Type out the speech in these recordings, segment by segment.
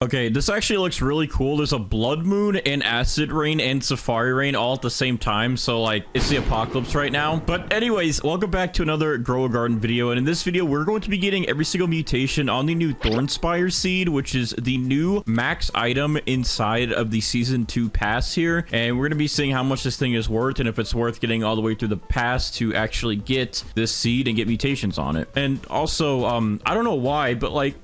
Okay, this actually looks really cool. There's a blood moon and acid rain and safari rain all at the same time. So like it's the apocalypse right now. But anyways, welcome back to another Grow a Garden video. And in this video, we're going to be getting every single mutation on the new THORNSPIRE seed, which is the new max item inside of the season 2 pass here. And we're going to be seeing how much this thing is worth and if it's worth getting all the way through the pass to actually get this seed and get mutations on it. And also, I don't know why, but like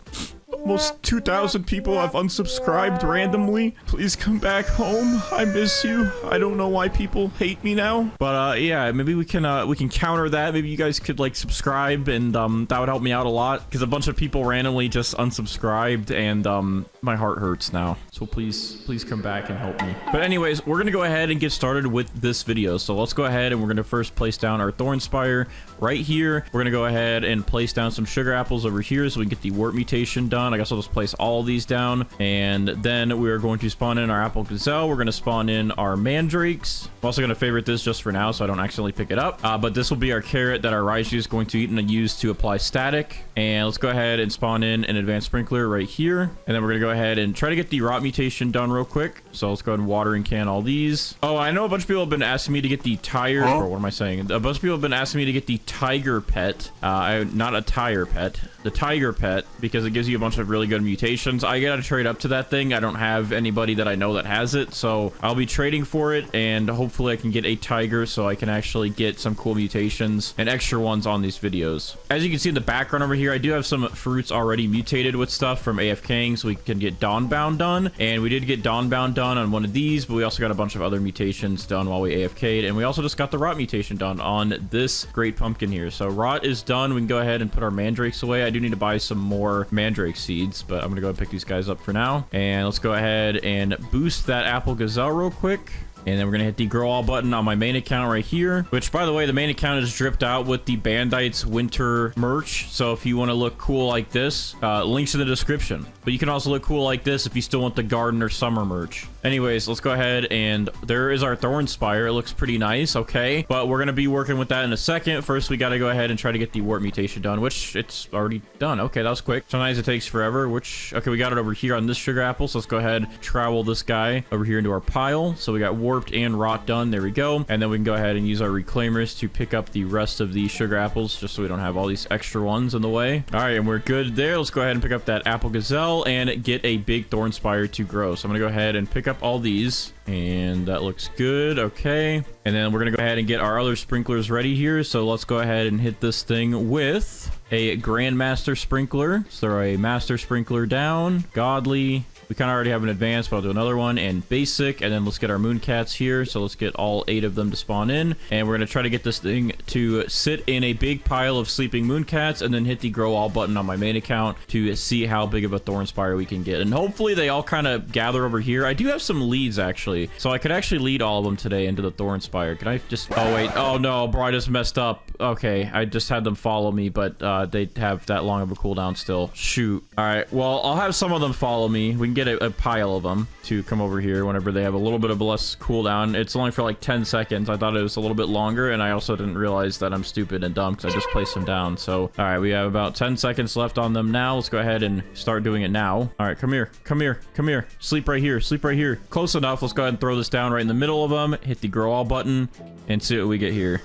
almost 2,000 people have unsubscribed randomly. Please come back home. I miss you. I don't know why people hate me now, but yeah, maybe we can counter that. Maybe you guys could like subscribe, and that would help me out a lot because a bunch of people randomly just unsubscribed, and my heart hurts now. So please come back and help me. But anyways, we're gonna go ahead and get started with this video. So let's go ahead and we're gonna first place down our THORNSPIRE right here. We're gonna go ahead and place down some sugar apples over here so we can get the warp mutation done. I guess I'll just place all these down, and then we're going to spawn in our apple gazelle. We're going to spawn in our mandrakes. I'm also going to favorite this just for now so I don't accidentally pick it up, but this will be our carrot that our Ryzen is going to eat and use to apply static. And let's go ahead and spawn in an advanced sprinkler right here, and then we're going to go ahead and try to get the rot mutation done real quick. So let's go ahead and watering can all these. Oh, I know a bunch of people have been asking me to get the tire, or what am I saying? A bunch of people have been asking me to get the tiger pet, not a tire pet, the tiger pet, because it gives you a bunch of really good mutations. I gotta trade up to that thing. I don't have anybody that I know that has it, so I'll be trading for it, and hopefully I can get a tiger so I can actually get some cool mutations and extra ones on these videos. As you can see in the background over here, I do have some fruits already mutated with stuff from AFKing, so we can get Dawnbound done, and we did get Dawnbound done on one of these, but we also got a bunch of other mutations done while we AFK'd, and we also just got the rot mutation done on this great pumpkin here. So rot is done. We can go ahead and put our mandrakes away. I do need to buy some more mandrake seeds, but I'm gonna go and pick these guys up for now. And let's go ahead and boost that apple gazelle real quick. And then we're going to hit the grow all button on my main account right here, which, by the way, the main account is dripped out with the Bandites winter merch. So if you want to look cool like this, links in the description. But you can also look cool like this if you still want the garden or summer merch. Anyways, let's go ahead, and there is our THORNSPIRE. It looks pretty nice, okay? But we're going to be working with that in a second. First, we got to go ahead and try to get the warp mutation done, which it's already done. Okay, that was quick. Sometimes it takes forever, which, okay, we got it over here on this sugar apple. So let's go ahead, trowel this guy over here into our pile. So we got warped and rot done. There we go. And then we can go ahead and use our reclaimers to pick up the rest of the sugar apples, just so we don't have all these extra ones in the way. All right, and we're good there. Let's go ahead and pick up that apple gazelle and get a big THORNSPIRE to grow. So I'm gonna go ahead and pick up all these, and that looks good. Okay, and then we're gonna go ahead and get our other sprinklers ready here. So let's go ahead and hit this thing with a Grandmaster sprinkler. So throw a master sprinkler down, godly. We kind of already have an advanced, but I'll do another one, and basic, and then let's get our moon-cats here. So let's get all 8 of them to spawn in, and we're going to try to get this thing to sit in a big pile of sleeping moon-cats, and then hit the grow all button on my main account to see how big of a THORNSPIRE we can get. And hopefully they all kind of gather over here. I do have some leads, actually, so I could actually lead all of them today into the THORNSPIRE. Can I just... Oh, wait. Oh, no, bro, I just messed up. Okay, I just had them follow me, but they have that long of a cooldown still. Shoot. All right, well, I'll have some of them follow me. We can get a pile of them to come over here whenever they have a little bit of a less cooldown. It's only for like 10 seconds. I thought it was a little bit longer, and I also didn't realize that I'm stupid and dumb because I just placed them down. So, all right, we have about 10 seconds left on them now. Let's go ahead and start doing it now. All right, come here, come here, come here. Sleep right here, sleep right here. Close enough. Let's go ahead and throw this down right in the middle of them. Hit the grow all button and see what we get here.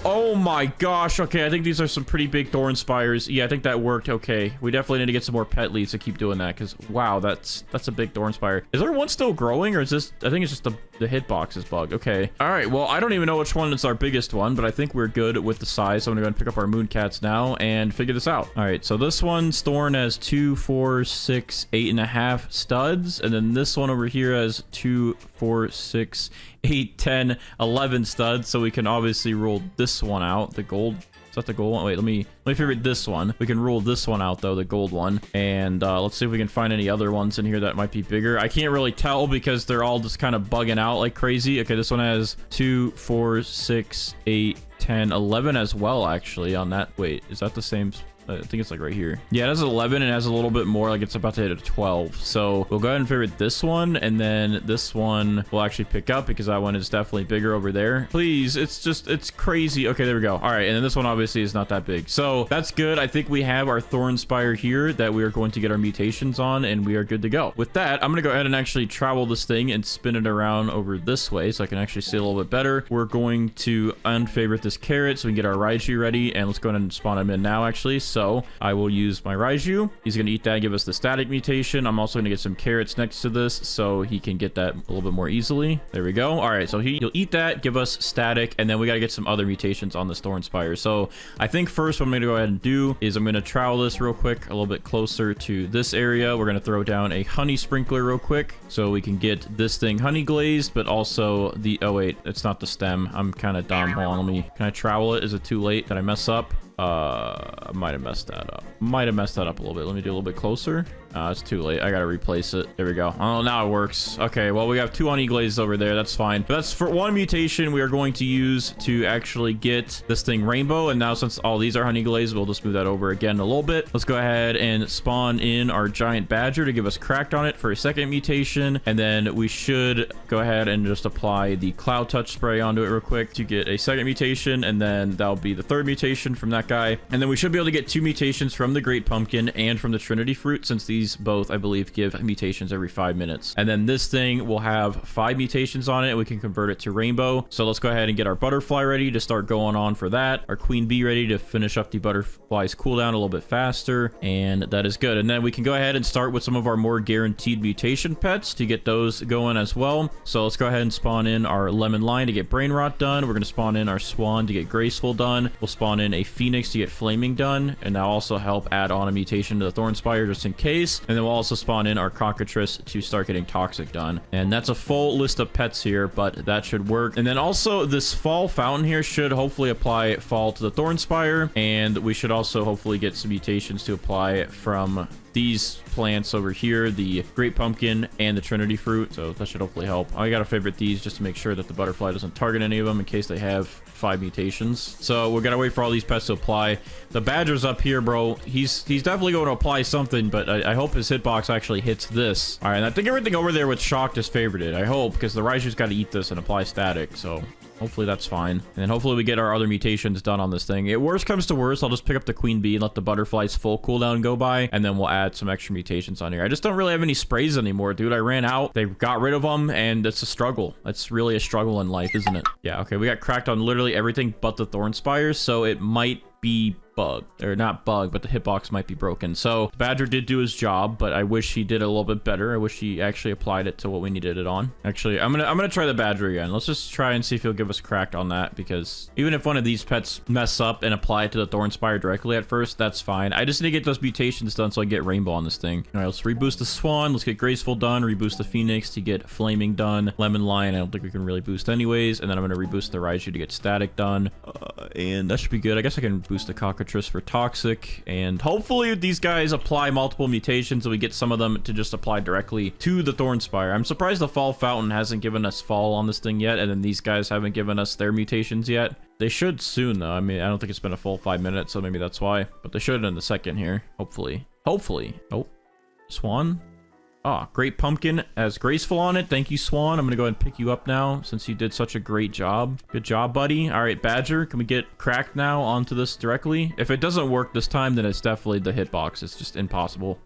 Oh my gosh. Okay, I think these are some pretty big THORNSPIREs. Yeah, I think that worked. Okay, we definitely need to get some more pet leads to keep doing that, because wow, that's a big THORNSPIRE. Is there one still growing, or is this... I think it's just the hitbox is bugged. Okay, all right, well, I don't even know which one is our biggest one, but I think we're good with the size. So I'm gonna go and pick up our moon-cats now and figure this out. All right, so this one's Thorn has 2, 4, 6, 8.5 studs, and then this one over here has 2, 4, 6, 8, 10, 11 studs. So we can obviously rule this one out, the gold. Is that the gold one? Wait, let me favorite this one. We can rule this one out, though, the gold one. And let's see if we can find any other ones in here that might be bigger. I can't really tell because they're all just kind of bugging out like crazy. Okay, this one has 2, 4, 6, 8, 10, 11 as well, actually, on that. Wait, is that the same? I think it's like right here. Yeah, it has 11 and it has a little bit more, like it's about to hit a 12. So we'll go ahead and favorite this one, and then this one will actually pick up because that one is definitely bigger over there. Please, it's crazy. Okay, there we go. All right, and then this one obviously is not that big. So that's good. I think we have our THORNSPIRE here that we are going to get our mutations on, and we are good to go. With that, I'm going to go ahead and actually travel this thing and spin it around over this way so I can actually see a little bit better. We're going to unfavorite this carrot so we can get our Raiju ready, and let's go ahead and spawn him in now actually. So I will use my Raiju. He's going to eat that and give us the static mutation. I'm also going to get some carrots next to this so he can get that a little bit more easily. There we go. All right, so he'll eat that, give us static, and then we got to get some other mutations on this THORNSPIRE. So I think first what I'm going to go ahead and do is I'm going to travel this real quick a little bit closer to this area. We're going to throw down a honey sprinkler real quick so we can get this thing honey glazed, but also the, oh wait, it's not the stem. I'm kind of dumb. Hold on, can I travel it? Is it too late? Did I mess up? I might have messed that up. Might have messed that up a little bit. Let me do a little bit closer. It's too late. I gotta replace it. There we go. Oh, now it works. Okay, well, we have 2 honey glazes over there. That's fine. But that's for one mutation we are going to use to actually get this thing rainbow. And now since all these are honey glazed, we'll just move that over again a little bit. Let's go ahead and spawn in our giant badger to give us cracked on it for a second mutation. And then we should go ahead and just apply the cloud touch spray onto it real quick to get a second mutation. And then that'll be the third mutation from that guy. And then we should be able to get 2 mutations from the Great Pumpkin and from the Trinity Fruit, since these both, I believe, give mutations every 5 minutes. And then this thing will have 5 mutations on it. We can convert it to rainbow. So let's go ahead and get our butterfly ready to start going on for that. Our queen bee ready to finish up the butterfly's cooldown a little bit faster. And that is good. And then we can go ahead and start with some of our more guaranteed mutation pets to get those going as well. So let's go ahead and spawn in our lemon lion to get brain rot done. We're going to spawn in our swan to get graceful done. We'll spawn in a phoenix to get flaming done, and that'll also help add on a mutation to the THORNSPIRE just in case. And then we'll also spawn in our cockatrice to start getting toxic done. And that's a full list of pets here, but that should work. And then also this fall fountain here should hopefully apply fall to the THORNSPIRE, and we should also hopefully get some mutations to apply from these plants over here, the Great Pumpkin and the Trinity Fruit. So that should hopefully help. I gotta favorite these just to make sure that the butterfly doesn't target any of them in case they have 5 mutations. So we're gonna wait for all these pets to apply. The badger's up here, bro. He's definitely going to apply something, but I hope his hitbox actually hits this. All right, and I think everything over there with shocked is favorited. I hope, because the Raiju's got to eat this and apply static. So hopefully that's fine. And then hopefully we get our other mutations done on this thing. It worst comes to worst, I'll just pick up the queen bee and let the butterfly's full cooldown go by, and then we'll add some extra mutations on here. I just don't really have any sprays anymore, dude. I ran out. They got rid of them, and it's a struggle. It's really a struggle in life, isn't it? Yeah, okay. We got cracked on literally everything but the THORNSPIRE, so it might be bug, or not bug, but the hitbox might be broken. So the badger did do his job, but I wish he did a little bit better. I wish he actually applied it to what we needed it on. Actually, I'm gonna try the badger again. Let's just try and see if he'll give us cracked on that, because even if one of these pets mess up and apply it to the THORNSPIRE directly at first, that's fine. I just need to get those mutations done so I get rainbow on this thing. All right, let's reboost the swan. Let's get graceful done. Reboost the phoenix to get flaming done. Lemon lion, I don't think we can really boost anyways. And then I'm gonna reboost the Raiju to get static done. And that should be good. I guess I can boost the cockatrice for toxic, and hopefully these guys apply multiple mutations and we get some of them to just apply directly to the THORNSPIRE. I'm surprised the fall fountain hasn't given us fall on this thing yet, and then these guys haven't given us their mutations yet. They should soon though. I mean, I don't think it's been a full 5 minutes, so maybe that's why, but they should in the second here, hopefully. Oh, swan. Ah, Great Pumpkin has graceful on it. Thank you, Swan. I'm gonna go ahead and pick you up now since you did such a great job. Good job, buddy. All right, Badger, can we get cracked now onto this directly? If it doesn't work this time, then it's definitely the hitbox. It's just impossible.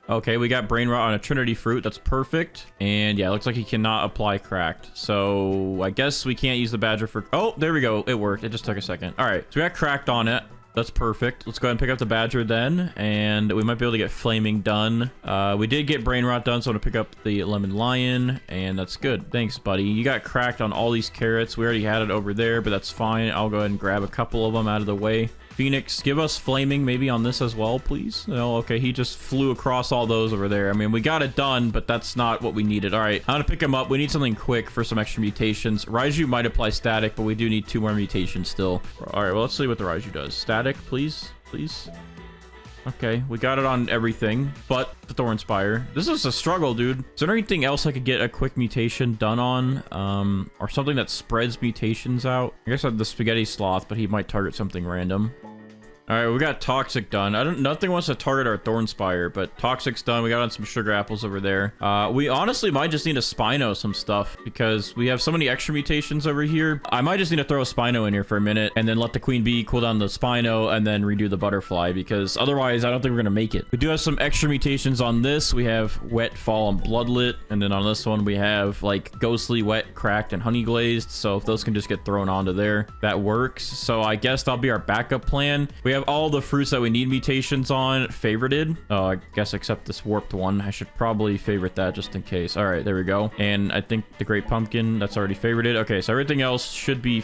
Okay, we got Brain Rot on a Trinity Fruit. That's perfect. And yeah, it looks like he cannot apply cracked. So I guess we can't use the Badger for... Oh, there we go. It worked. It just took a second. All right, so we got cracked on it. That's perfect. Let's go ahead and pick up the Badger then, and we might be able to get Flaming done. We did get Brain Rot done, so I'm gonna pick up the Lemon Lion, and that's good. Thanks, buddy. You got cracked on all these carrots. We already had it over there, but that's fine. I'll go ahead and grab a couple of them out of the way. Phoenix, give us flaming maybe on this as well, please. No, okay, he just flew across all those over there. I mean, we got it done, but that's not what we needed. All right, I'm gonna pick him up. We need something quick for some extra mutations. Raiju might apply static, but we do need 2 more mutations still. All right, well, let's see what the Raiju does. Static, please, please. Okay, we got it on everything but the THORNSPIRE. This is a struggle, dude. Is there anything else I could get a quick mutation done on? Or something that spreads mutations out? I guess I have the Spaghetti Sloth, but he might target something random. All right, we got Toxic done. Nothing wants to target our Thornspire, but Toxic's done. We got on some sugar apples over there. We honestly might just need to Spino some stuff because we have so many extra mutations over here. I might just need to throw a Spino in here for a minute and then let the Queen Bee cool down the Spino and then redo the Butterfly, because otherwise I don't think we're gonna make it. We do have some extra mutations on this. We have Wet, Fall, and Bloodlit, and then on this one we have like Ghostly, Wet, Cracked, and Honey Glazed. So if those can just get thrown onto there, that works. So I guess that'll be our backup plan. We have all the fruits that we need mutations on favorited. Oh, I guess except this warped one. I should probably favorite that just in case. All right, there we go. And I think the Great Pumpkin, that's already favorited. Okay, so everything else should be...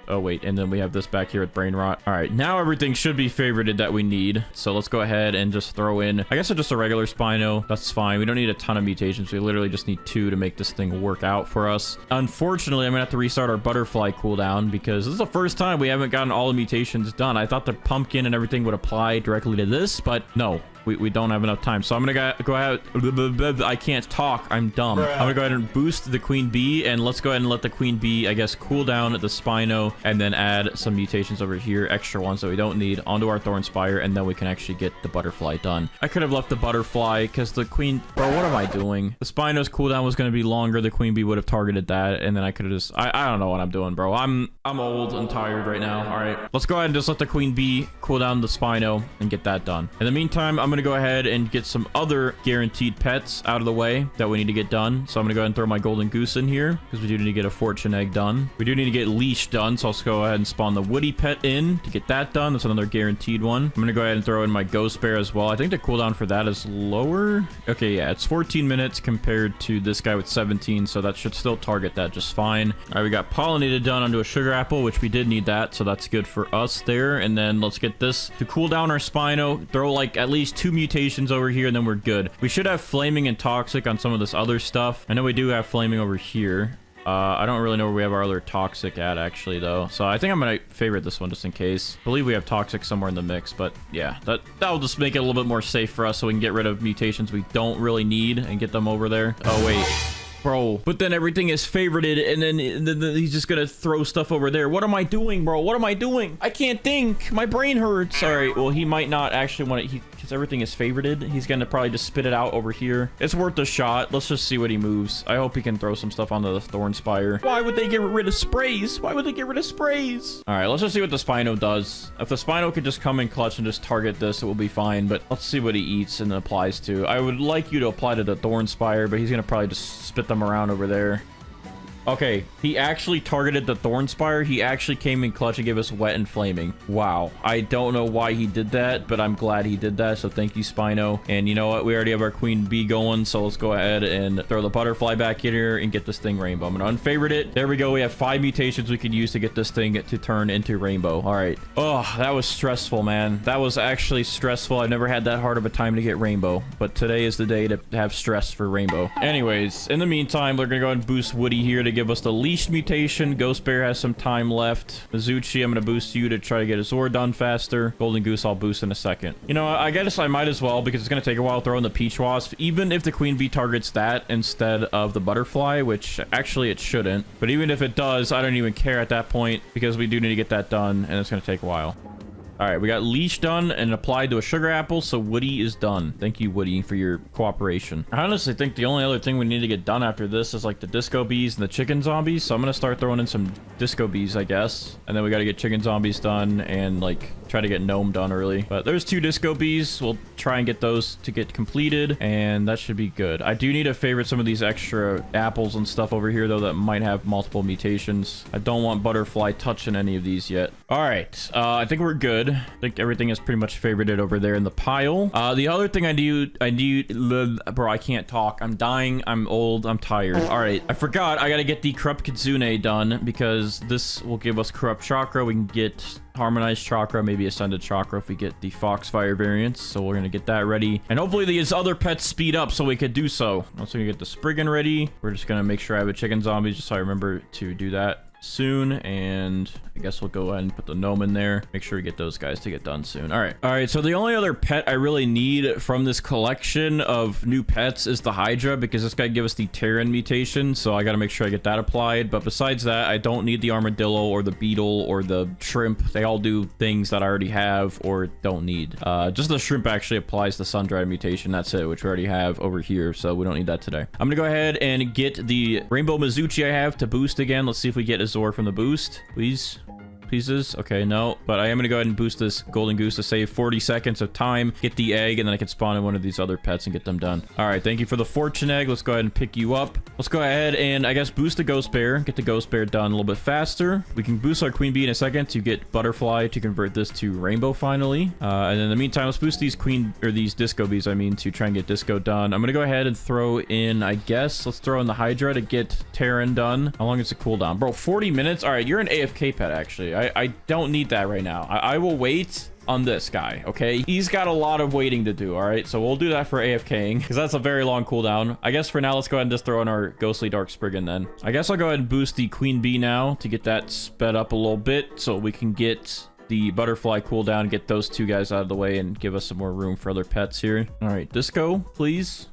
Oh, wait, and then we have this back here with Brain Rot. All right, now everything should be favorited that we need. So let's go ahead and just throw in, I guess, just a regular Spino. That's fine. We don't need a ton of mutations. We literally just need 2 to make this thing work out for us. Unfortunately, I'm gonna have to restart our Butterfly cooldown because this is the first time we haven't gotten all the mutations done. I thought the pumpkin and everything would apply directly to this, but no. We don't have enough time. So I'm gonna go ahead. I can't talk. I'm dumb. I'm gonna go ahead and boost the Queen Bee, and let's go ahead and let the Queen Bee, I guess, cool down the Spino, and then add some mutations over here, extra ones that we don't need, onto our Thornspire, and then we can actually get the Butterfly done. I could have left the Butterfly because the Queen... Bro, what am I doing? The Spino's cooldown was gonna be longer. The Queen Bee would have targeted that, and then I could have just... I don't know what I'm doing, bro. I'm old and tired right now. All right, let's go ahead and just let the Queen Bee cool down the Spino and get that done. In the meantime, I'm gonna go ahead and get some other guaranteed pets out of the way that we need to get done. So I'm gonna go ahead and throw my golden goose in here because we do need to get a fortune egg done. We do need to get leash done, so let's go ahead and spawn the woody pet in to get that done. That's another guaranteed one. I'm gonna go ahead and throw in my ghost bear as well. I think the cooldown for that is lower. Okay, yeah, it's 14 minutes compared to this guy with 17, so that should still target that just fine. All right, we got pollinated done onto a sugar apple, which we did need that, so that's good for us there. And then let's get this to cool down our Spino. Throw like at least 2 mutations over here, and then we're good. We should have flaming and toxic on some of this other stuff. I know we do have flaming over here. I don't really know where we have our other toxic at, actually, though. So I think I'm gonna favorite this one just in case. I believe we have toxic somewhere in the mix, but yeah, that'll just make it a little bit more safe for us so we can get rid of mutations we don't really need and get them over there. Oh, wait. Bro, but then everything is favorited, and then he's just gonna throw stuff over there. What am I doing, bro? What am I doing? I can't think. My brain hurts. All right, well, he might not actually want it. Because everything is favorited, he's gonna probably just spit it out over here. It's worth a shot. Let's just see what he moves. I hope he can throw some stuff onto the Thornspire. Why would they get rid of sprays? Why would they get rid of sprays? All right, let's just see what the Spino does. If the Spino could just come in clutch and just target this, it will be fine. But let's see what he eats and applies to. I would like you to apply to the Thornspire, but he's gonna probably just spit them around over there. Okay, he actually targeted the Thornspire. He actually came in clutch and gave us wet and flaming. Wow. I don't know why he did that, but I'm glad he did that. So thank you, Spino. And you know what? We already have our Queen Bee going. So let's go ahead and throw the Butterfly back in here and get this thing rainbow. I'm going to unfavorite it. There we go. We have 5 mutations we can use to get this thing to turn into rainbow. All right. Oh, that was stressful, man. That was actually stressful. I've never had that hard of a time to get rainbow, but today is the day to have stress for rainbow. Anyways, in the meantime, we're going to go ahead and boost Woody here to give us the leashed mutation. Ghost Bear has some time left. Mizuchi, I'm going to boost you to try to get a Zord done faster. Golden Goose, I'll boost in a second. You know, I guess I might as well because it's going to take a while throwing the Peach Wasp, even if the Queen Bee targets that instead of the Butterfly, which actually it shouldn't. But even if it does, I don't even care at that point because we do need to get that done, and it's going to take a while. All right, we got leash done and applied to a sugar apple, so Woody is done. Thank you, Woody, for your cooperation. I honestly think the only other thing we need to get done after this is like the disco bees and the chicken zombies, so I'm gonna start throwing in some disco bees, I guess. And then we gotta get chicken zombies done and like try to get gnome done early. But there's 2 disco bees. We'll try and get those to get completed, and that should be good. I do need to favorite some of these extra apples and stuff over here, though, that might have multiple mutations. I don't want Butterfly touching any of these yet. All right, I think we're good. I think everything is pretty much favorited over there in the pile. The other thing I do, bro, I can't talk. I'm dying. I'm old. I'm tired. All right, I forgot. I gotta get the Corrupt Kitsune done because this will give us Corrupt Chakra. We can get Harmonized Chakra, maybe Ascended Chakra if we get the Foxfire variants. So we're gonna get that ready, and hopefully these other pets speed up so we could do so. Also gonna get the Spriggan ready. We're just gonna make sure I have a chicken zombie just so I remember to do that soon. And I guess we'll go ahead and put the gnome in there. Make sure we get those guys to get done soon. All right, so the only other pet I really need from this collection of new pets is the Hydra, because this guy gives us the Terran mutation, so I got to make sure I get that applied. But besides that, I don't need the armadillo or the beetle or the shrimp. They all do things that I already have or don't need. Just the shrimp actually applies the sun-dried mutation. That's it, which we already have over here, so we don't need that today. I'm gonna go ahead and get the Rainbow Mizuchi I have to boost again. Let's see if we get Azor from the boost, please. Pieces. Okay, no, but I am gonna go ahead and boost this golden goose to save 40 seconds of time, get the egg, and then I can spawn in one of these other pets and get them done. All right, thank you for the fortune egg. Let's go ahead and pick you up. Let's go ahead and I guess boost the ghost bear, get the ghost bear done a little bit faster. We can boost our queen bee in a second to get butterfly to convert this to rainbow finally. And in the meantime, let's boost these these disco bees, I mean, to try and get disco done. I'm gonna go ahead and throw in, I guess let's throw in the Hydra to get Terran done. How long is the cooldown, bro? 40 minutes. All right, you're an AFK pet actually. I don't need that right now. I will wait on this guy, okay? He's got a lot of waiting to do, all right? So we'll do that for AFKing, because that's a very long cooldown. I guess for now, let's go ahead and just throw in our Ghostly Dark Spriggan then. I guess I'll go ahead and boost the Queen Bee now to get that sped up a little bit so we can get the butterfly cooldown, get those two guys out of the way, and give us some more room for other pets here. All right, Disco, please.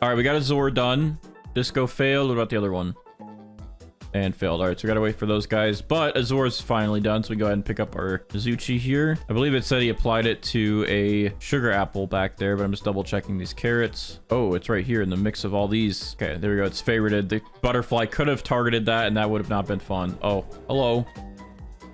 All right, we got Azor done. Disco failed. What about the other one? And failed. All right, so we gotta wait for those guys, but Azor's finally done, so we go ahead and pick up our Mizuchi here. I believe it said he applied it to a sugar apple back there, but I'm just double checking these carrots. Oh, it's right here in the mix of all these. Okay, there we go. It's favorited. The butterfly could have targeted that, and that would have not been fun. Oh, hello.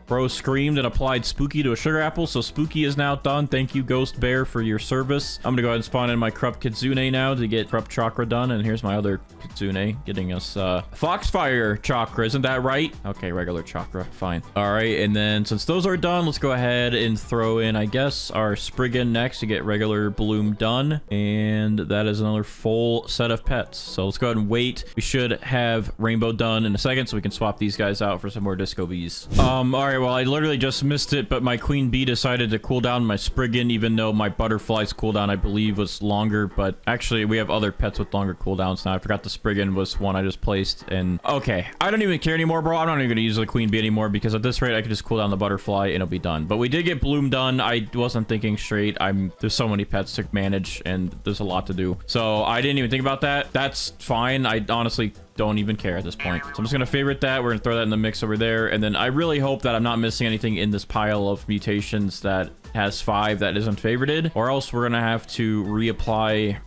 Bro screamed and applied Spooky to a sugar apple, so Spooky is now done. Thank you, Ghost Bear, for your service. I'm gonna go ahead and spawn in my Corrupt Kitsune now to get Corrupt Chakra done, and here's my other Kitsune getting us Foxfire Chakra, isn't that right? Okay, regular Chakra, fine. All right, and then since those are done, let's go ahead and throw in, I guess, our Spriggan next to get regular Bloom done, and that is another full set of pets. So let's go ahead and wait. We should have Rainbow done in a second, so we can swap these guys out for some more Disco Bees. All right, well, I literally just missed it, but my Queen Bee decided to cool down my Spriggan, even though my Butterfly's cooldown, I believe, was longer. But actually, we have other pets with longer cooldowns now. I forgot the Spriggan was one I just placed. And okay, I don't even care anymore, bro. I'm not even going to use the Queen Bee anymore, because at this rate, I could just cool down the Butterfly and it'll be done. But we did get Bloom done. I wasn't thinking straight. There's so many pets to manage, and there's a lot to do. So I didn't even think about that. That's fine. I honestly don't even care at this point. So I'm just gonna favorite that. We're gonna throw that in the mix over there, and then I really hope that I'm not missing anything in this pile of mutations that has 5 that isn't favorited, or else we're gonna have to reapply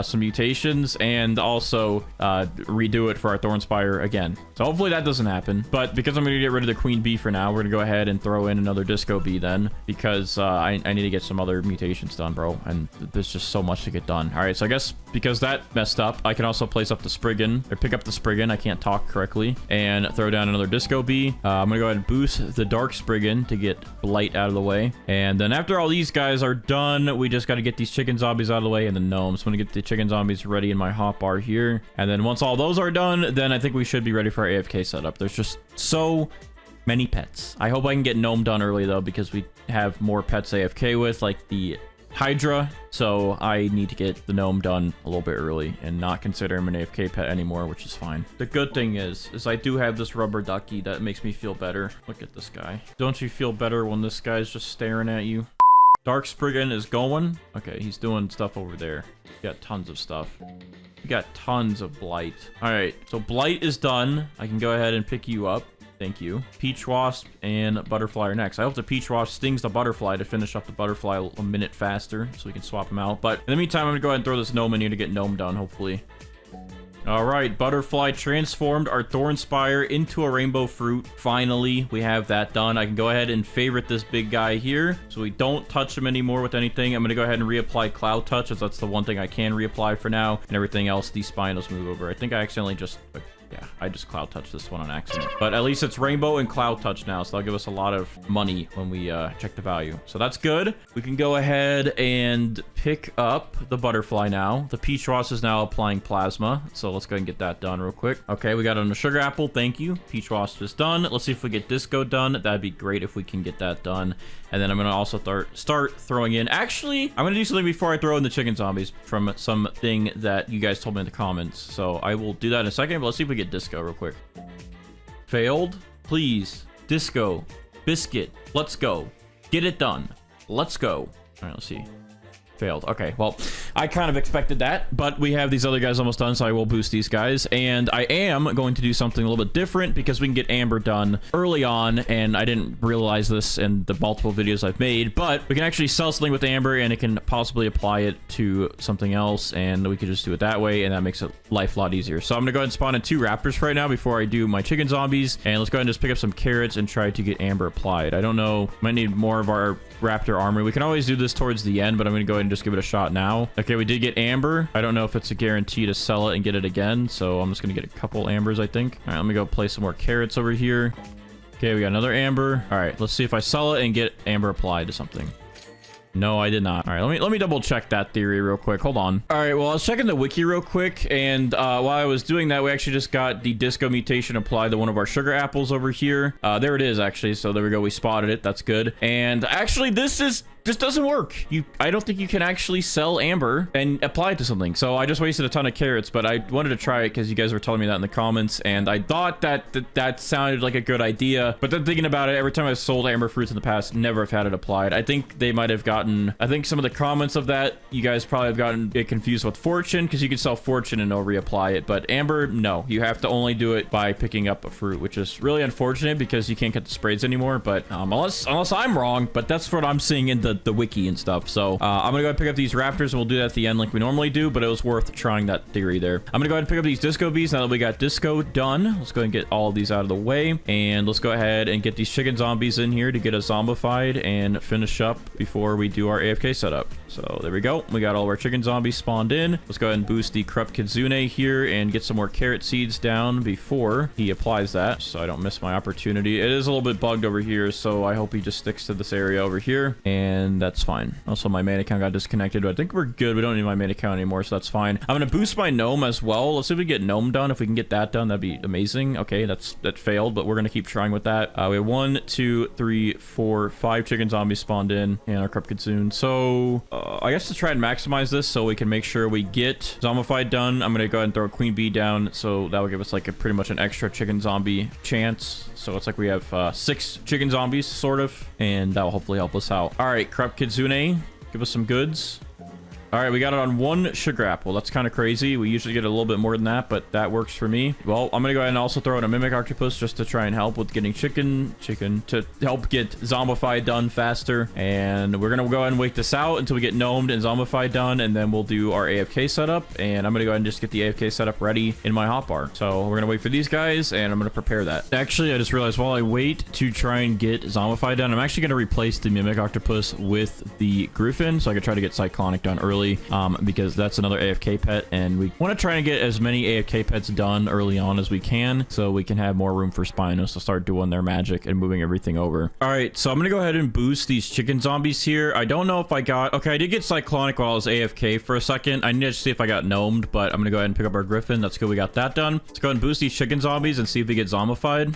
some mutations and also redo it for our Thornspire again. So hopefully that doesn't happen, but because I'm gonna get rid of the Queen Bee for now, we're gonna go ahead and throw in another Disco Bee then, because I need to get some other mutations done, bro, and there's just so much to get done. All right, so I guess because that messed up, I can also place up the Spriggan, or pick up the Spriggan, I can't talk correctly, and throw down another Disco Bee. I'm gonna go ahead and boost the Dark Spriggan to get Blight out of the way, and then after all these guys are done, we just got to get these chicken zombies out of the way and the gnomes. I'm gonna get the chicken zombies ready in my hotbar here, and then once all those are done, then I think we should be ready for our AFK setup. There's just so many pets. I hope I can get gnome done early though, because we have more pets AFK with, like the Hydra, so I need to get the gnome done a little bit early and not consider him an AFK pet anymore, which is fine. The good thing is I do have this rubber ducky that makes me feel better. Look at this guy. Don't you feel better when this guy's just staring at you? Dark Spriggan is going. Okay, he's doing stuff over there. We got tons of stuff. We got tons of Blight. All right, so Blight is done. I can go ahead and pick you up. Thank you. Peach Wasp and Butterfly are next. I hope the Peach Wasp stings the Butterfly to finish up the Butterfly a minute faster so we can swap them out. But in the meantime, I'm gonna go ahead and throw this gnome in here to get gnome done, hopefully. All right, Butterfly transformed our Thornspire into a rainbow fruit. Finally, we have that done. I can go ahead and favorite this big guy here so we don't touch him anymore with anything. I'm going to go ahead and reapply Cloud Touch, as that's the one thing I can reapply for now. And everything else, these Spinos move over. I think I accidentally just... yeah, I just Cloud Touched this one on accident. But at least it's Rainbow and Cloud Touch now, so that'll give us a lot of money when we check the value. So that's good. We can go ahead and pick up the Butterfly now. The Peach Wasp is now applying Plasma, so let's go ahead and get that done real quick. Okay, we got it on the Sugar Apple. Thank you. Peach Wasp is done. Let's see if we get Disco done. That'd be great if we can get that done. And then I'm going to also start throwing in... actually, I'm going to do something before I throw in the chicken zombies from something that you guys told me in the comments. So I will do that in a second, but let's see if we get Disco real quick. Failed. Please. Disco. Biscuit. Let's go. Get it done. Let's go. All right, let's see. Failed. Okay, well, I kind of expected that, but we have these other guys almost done, so I will boost these guys. And I am going to do something a little bit different because we can get Amber done early on, and I didn't realize this in the multiple videos I've made, but we can actually sell something with Amber, and it can possibly apply it to something else, and we can just do it that way, and that makes it life a lot easier. So I'm going to go ahead and spawn in 2 raptors right now before I do my chicken zombies, and let's go ahead and just pick up some carrots and try to get Amber applied. I don't know, might need more of our raptor armor. We can always do this towards the end, but I'm going to go ahead and just give it a shot now. Okay, we did get Amber. I don't know if it's a guarantee to sell it and get it again, so I'm just going to get a couple Ambers, I think. All right, let me go place some more carrots over here. Okay, we got another Amber. All right, let's see if I sell it and get Amber applied to something. No, I did not. All right, let me double check that theory real quick. Hold on. All right, well, I was checking the wiki real quick, and while I was doing that, we actually just got the disco mutation applied to one of our sugar apples over here. There it is, actually. So there we go. We spotted it. That's good. And actually, this doesn't work. I don't think you can actually sell Amber and apply it to something. So I just wasted a ton of carrots, but I wanted to try it because you guys were telling me that in the comments, and I thought that sounded like a good idea. But then thinking about it, every time I've sold Amber fruits in the past, never have had it applied. I think they might have gotten, I think some of the comments of that, you guys probably have gotten it confused with Fortune, because you can sell Fortune and they'll reapply it. But Amber, no, you have to only do it by picking up a fruit, which is really unfortunate because you can't get the sprays anymore. But unless I'm wrong, but that's what I'm seeing in the wiki and stuff. So I'm gonna go ahead and pick up these raptors, and we'll do that at the end like we normally do, but it was worth trying that theory there. I'm gonna go ahead and pick up these disco bees now that we got disco done. Let's go ahead and get all of these out of the way, and let's go ahead and get these chicken zombies in here to get us zombified and finish up before we do our AFK setup. So there we go. We got all of our chicken zombies spawned in. Let's go ahead and boost the corrupt kitsune here and get some more carrot seeds down before he applies that, so I don't miss my opportunity. It is a little bit bugged over here, so I hope he just sticks to this area over here, and that's fine. Also, my main account got disconnected, but I think we're good. We don't need my main account anymore, so that's fine. I'm going to boost my gnome as well. Let's see if we get gnome done. If we can get that done, that'd be amazing. Okay, that failed, but we're going to keep trying with that. We have 1, 2, 3, 4, 5 chicken zombies spawned in and our corrupt kitsune. So I guess to try and maximize this so we can make sure we get zombified done, I'm going to go ahead and throw a queen bee down, so that will give us like pretty much an extra chicken zombie chance. So it's like we have 6 chicken zombies, sort of, and that will hopefully help us out. All right, corrupt kitsune, give us some goods. All right, we got it on 1 sugar apple. That's kind of crazy. We usually get a little bit more than that, but that works for me. Well, I'm going to go ahead and also throw in a mimic octopus just to try and help with getting chicken to help get zombified done faster. And we're going to go ahead and wait this out until we get gnomed and zombified done, and then we'll do our AFK setup. And I'm going to go ahead and just get the AFK setup ready in my hotbar. So we're going to wait for these guys, and I'm going to prepare that. Actually, I just realized while I wait to try and get zombified done, I'm actually going to replace the mimic octopus with the griffin, so I can try to get cyclonic done early. Because that's another AFK pet, and we want to try and get as many AFK pets done early on as we can, so we can have more room for Spinos to start doing their magic and moving everything over. All right, so I'm gonna go ahead and boost these chicken zombies here. I don't know if I got, okay, I did get cyclonic while I was AFK for a second. I need to see if I got gnomed, but I'm gonna go ahead and pick up our griffin. That's good, we got that done. Let's go ahead and boost these chicken zombies and see if we get zombified.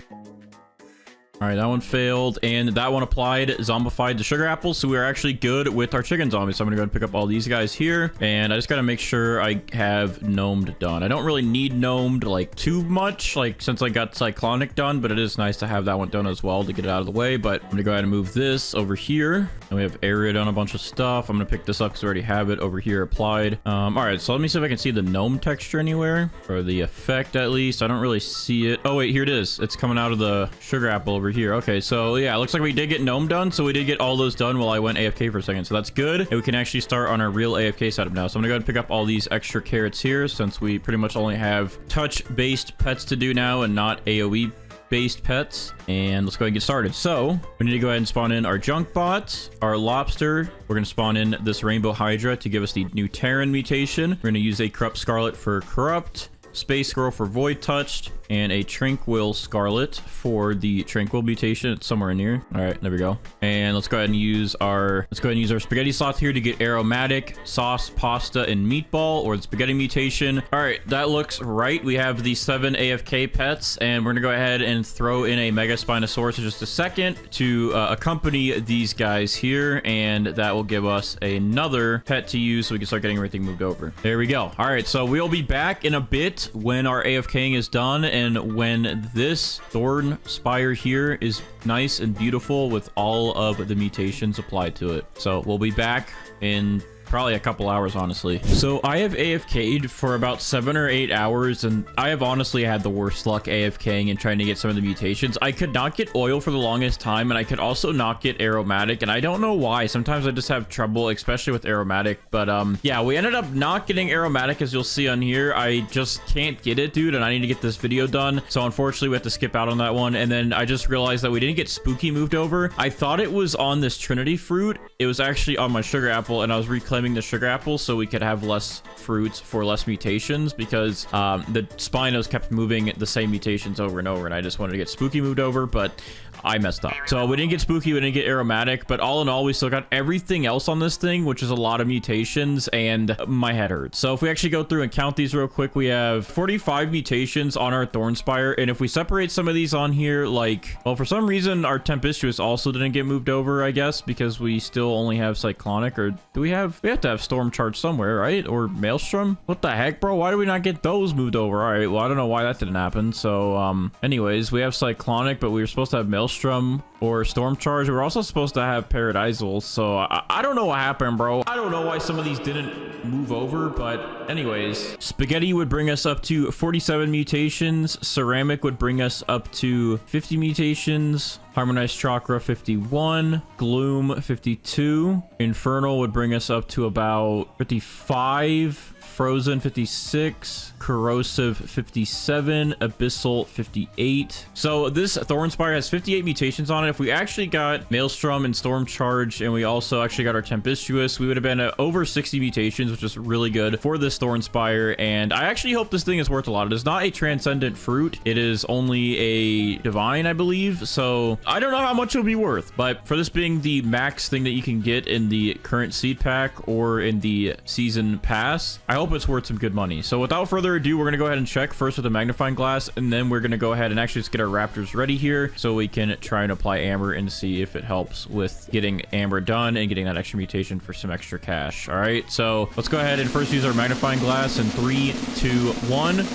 All right, that one failed, and that one applied zombified to sugar apples, so we're actually good with our chicken zombies. So I'm gonna go ahead and pick up all these guys here, and I just gotta make sure I have gnomed done. I don't really need gnomed like too much, like since I got cyclonic done, but it is nice to have that one done as well to get it out of the way. But I'm gonna go ahead and move this over here, and we have area done a bunch of stuff. I'm gonna pick this up because we already have it over here applied. All right, so let me see if I can see the gnome texture anywhere, or the effect at least. I don't really see it. Oh wait, here it is. It's coming out of the sugar apple over here. Okay, so yeah, it looks like we did get gnome done, so we did get all those done while I went AFK for a second, so that's good, and we can actually start on our real AFK setup now. So I'm gonna go ahead and pick up all these extra carrots here, since we pretty much only have touch-based pets to do now and not AoE based pets, and let's go ahead and get started. So we need to go ahead and spawn in our junk bot, our lobster. We're going to spawn in this rainbow hydra to give us the new Terran mutation. We're going to use a corrupt scarlet for corrupt, space squirrel for void touched, and a tranquil scarlet for the tranquil mutation. It's somewhere in here. All right, there we go. And let's go ahead and use our spaghetti sloth here to get aromatic, sauce, pasta, and meatball, or the spaghetti mutation. All right, that looks right. We have the 7 AFK pets, and we're gonna go ahead and throw in a mega spinosaurus in just a second to accompany these guys here, and that will give us another pet to use so we can start getting everything moved over. There we go. All right, so we'll be back in a bit when our AFKing is done, and when this THORNSPIRE here is nice and beautiful with all of the mutations applied to it. So we'll be back in probably a couple hours, honestly. So I have AFK'd for about 7 or 8 hours, and I have honestly had the worst luck AFKing and trying to get some of the mutations. I could not get oil for the longest time, and I could also not get aromatic, and I don't know why. Sometimes I just have trouble, especially with aromatic. But yeah, we ended up not getting aromatic, as you'll see on here. I just can't get it, dude, and I need to get this video done. So unfortunately, we have to skip out on that one. And then I just realized that we didn't get spooky moved over. I thought it was on this Trinity fruit. It was actually on my sugar apple, and I was reclaiming the sugar apple so we could have less fruits for less mutations, because the Spinos kept moving the same mutations over and over, and I just wanted to get spooky moved over, but I messed up. So we didn't get spooky, we didn't get aromatic, but all in all, we still got everything else on this thing, which is a lot of mutations, and my head hurts. So if we actually go through and count these real quick, we have 45 mutations on our THORNSPIRE, and if we separate some of these on here, like, well, for some reason, our Tempestuous also didn't get moved over, I guess, because we still only have Cyclonic, or do we have to have Storm Charge somewhere, right? Or Maelstrom? What the heck, bro? Why do we not get those moved over? All right, well, I don't know why that didn't happen. So, anyways, we have Cyclonic, but we were supposed to have Maelstrom or Storm Charge. We were also supposed to have Paradisal, so I don't know what happened, bro. I don't know why some of these didn't move over, but anyways, Spaghetti would bring us up to 47 mutations. Ceramic would bring us up to 50 mutations. Harmonized Chakra 51, Gloom 52, Infernal would bring us up to about 55, Frozen 56, Corrosive 57, Abyssal 58. So this THORNSPIRE has 58 mutations on it. If we actually got Maelstrom and Storm Charge, and we also actually got our Tempestuous, we would have been at over 60 mutations, which is really good for this THORNSPIRE. And I actually hope this thing is worth a lot. It is not a transcendent fruit. It is only a divine, I believe. So I don't know how much it'll be worth, but for this being the max thing that you can get in the current seed pack or in the season pass, I hope it's worth some good money. So without further ado, we're going to go ahead and check first with a magnifying glass, and then we're going to go ahead and actually just get our Raptors ready here so we can try and apply Amber and see if it helps with getting Amber done and getting that extra mutation for some extra cash. All right, so let's go ahead and first use our magnifying glass in 3, 2, 1.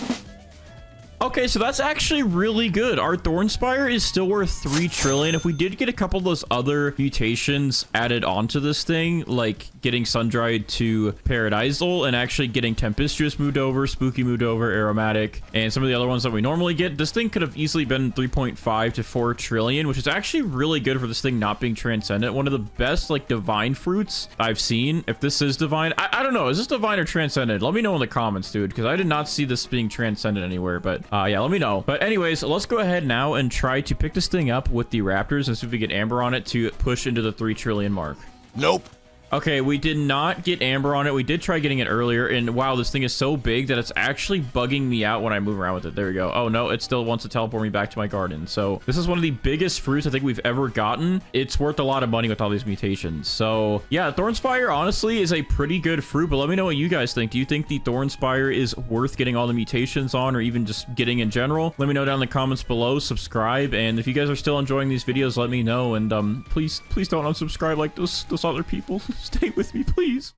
Okay, so that's actually really good. Our THORNSPIRE is still worth 3 trillion. If we did get a couple of those other mutations added onto this thing, like getting Sundried to Paradisal and actually getting Tempestuous moved over, Spooky moved over, Aromatic, and some of the other ones that we normally get, this thing could have easily been 3.5 to 4 trillion, which is actually really good for this thing not being transcendent. One of the best, like, divine fruits I've seen. If this is divine, I don't know. Is this divine or transcendent? Let me know in the comments, dude, because I did not see this being transcendent anywhere, but yeah, let me know. But anyways, let's go ahead now and try to pick this thing up with the Raptors and see if we get Amber on it to push into the 3 trillion mark. Nope. Okay, we did not get Amber on it. We did try getting it earlier, and wow, this thing is so big that it's actually bugging me out when I move around with it. There we go. Oh, no, it still wants to teleport me back to my garden. So this is one of the biggest fruits I think we've ever gotten. It's worth a lot of money with all these mutations. So yeah, THORNSPIRE honestly is a pretty good fruit, but let me know what you guys think. Do you think the THORNSPIRE is worth getting all the mutations on, or even just getting in general? Let me know down in the comments below. Subscribe, and if you guys are still enjoying these videos, let me know. And please don't unsubscribe like those other people. Stay with me, please.